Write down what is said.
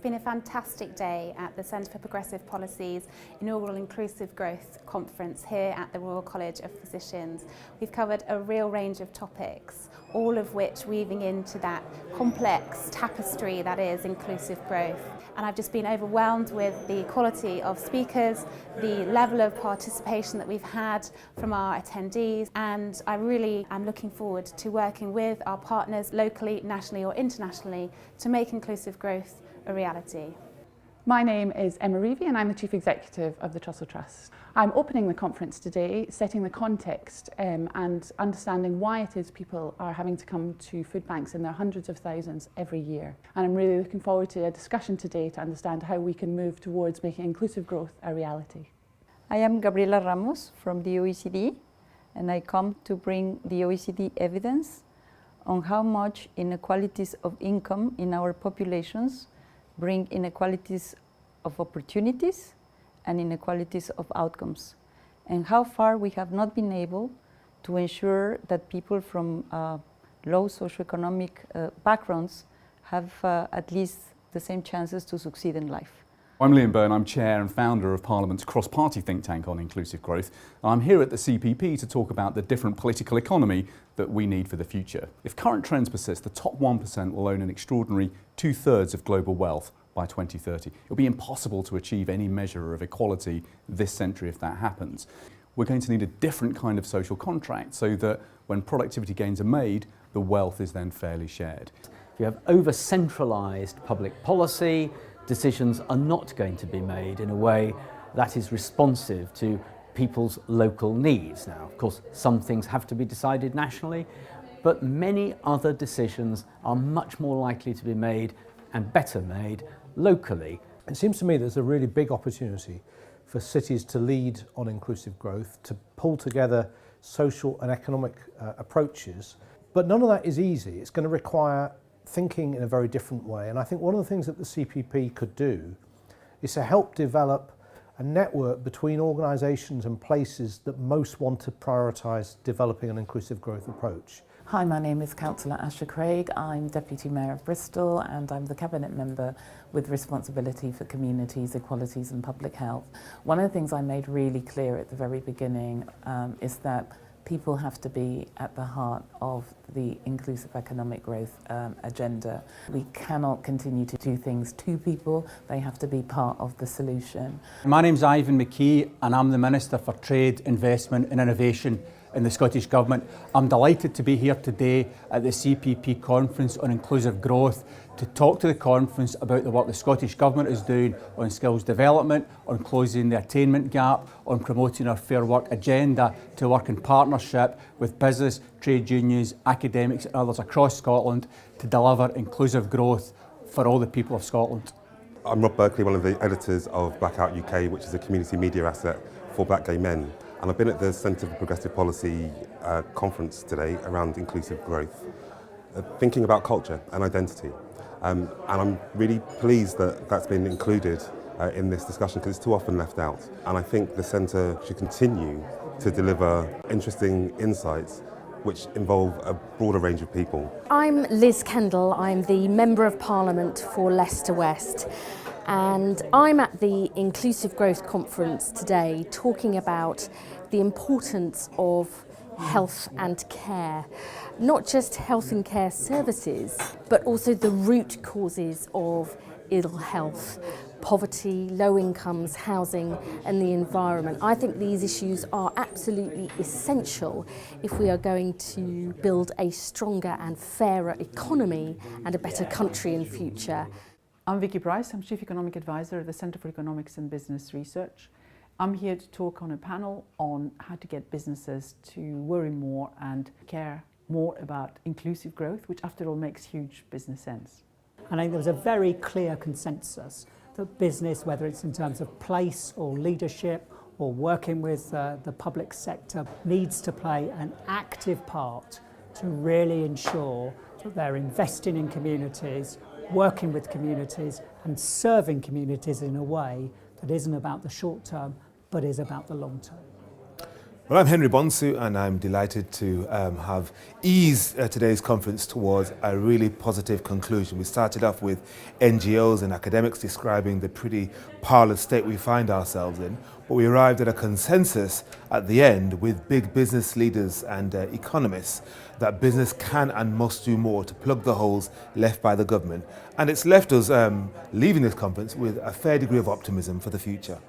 been a fantastic day at the Centre for Progressive Policy's inaugural Inclusive Growth Conference here at the Royal College of Physicians. We've covered a real range of topics, all of which weaving into that complex tapestry that is inclusive growth. And I've just been overwhelmed with the quality of speakers, the level of participation that we've had from our attendees, and I really am looking forward to working with our partners locally, nationally or internationally to make inclusive growth a reality. My name is Emma Reevy and I'm the Chief Executive of the Trussell Trust. I'm opening the conference today, setting the context and understanding why it is people are having to come to food banks in their hundreds of thousands every year. And I'm really looking forward to a discussion today to understand how we can move towards making inclusive growth a reality. I am Gabriela Ramos from the OECD, and I come to bring the OECD evidence on how much inequalities of income in our populations bring inequalities of opportunities and inequalities of outcomes, and how far we have not been able to ensure that people from low socioeconomic backgrounds have at least the same chances to succeed in life. I'm Liam Byrne, I'm Chair and Founder of Parliament's cross-party think tank on inclusive growth. I'm here at the CPP to talk about the different political economy that we need for the future. If current trends persist, the top 1% will own an extraordinary 2/3 of global wealth by 2030. It'll be impossible to achieve any measure of equality this century if that happens. We're going to need a different kind of social contract so that when productivity gains are made, the wealth is then fairly shared. If you have over-centralised public policy, decisions are not going to be made in a way that is responsive to people's local needs. Now, of course, some things have to be decided nationally, but many other decisions are much more likely to be made and better made locally. It seems to me there's a really big opportunity for cities to lead on inclusive growth, to pull together social and economic approaches, but none of that is easy. It's going to require thinking in a very different way, and I think one of the things that the CPP could do is to help develop a network between organisations and places that most want to prioritise developing an inclusive growth approach. Hi, my name is Councillor Asher Craig. I'm Deputy Mayor of Bristol and I'm the Cabinet Member with responsibility for communities, equalities and public health. One of the things I made really clear at the very beginning is that people have to be at the heart of the inclusive economic growth agenda. We cannot continue to do things to people, they have to be part of the solution. My name's Ivan McKee and I'm the Minister for Trade, Investment and Innovation in the Scottish Government. I'm delighted to be here today at the CPP conference on inclusive growth to talk to the conference about the work the Scottish Government is doing on skills development, on closing the attainment gap, on promoting our Fair Work agenda, to work in partnership with business, trade unions, academics and others across Scotland to deliver inclusive growth for all the people of Scotland. I'm Rob Berkeley, one of the editors of Blackout UK, which is a community media asset for black gay men. And I've been at the Centre for Progressive Policy conference today around inclusive growth, thinking about culture and identity. And I'm really pleased that that's been included in this discussion because it's too often left out. And I think the Centre should continue to deliver interesting insights which involve a broader range of people. I'm Liz Kendall, I'm the Member of Parliament for Leicester West. And I'm at the Inclusive Growth Conference today talking about the importance of health and care. Not just health and care services, but also the root causes of ill health, poverty, low incomes, housing and the environment. I think these issues are absolutely essential if we are going to build a stronger and fairer economy and a better country in future. I'm Vicky Bryce, I'm Chief Economic Advisor at the Centre for Economics and Business Research. I'm here to talk on a panel on how to get businesses to worry more and care more about inclusive growth, which after all makes huge business sense. And I think there was a very clear consensus that business, whether it's in terms of place or leadership or working with the public sector, needs to play an active part to really ensure that they're investing in communities, working with communities and serving communities in a way that isn't about the short term but is about the long term. Well, I'm Henry Bonsu, and I'm delighted to have eased today's conference towards a really positive conclusion. We started off with NGOs and academics describing the pretty parlous state we find ourselves in, but we arrived at a consensus at the end with big business leaders and economists that business can and must do more to plug the holes left by the government. And it's left us leaving this conference with a fair degree of optimism for the future.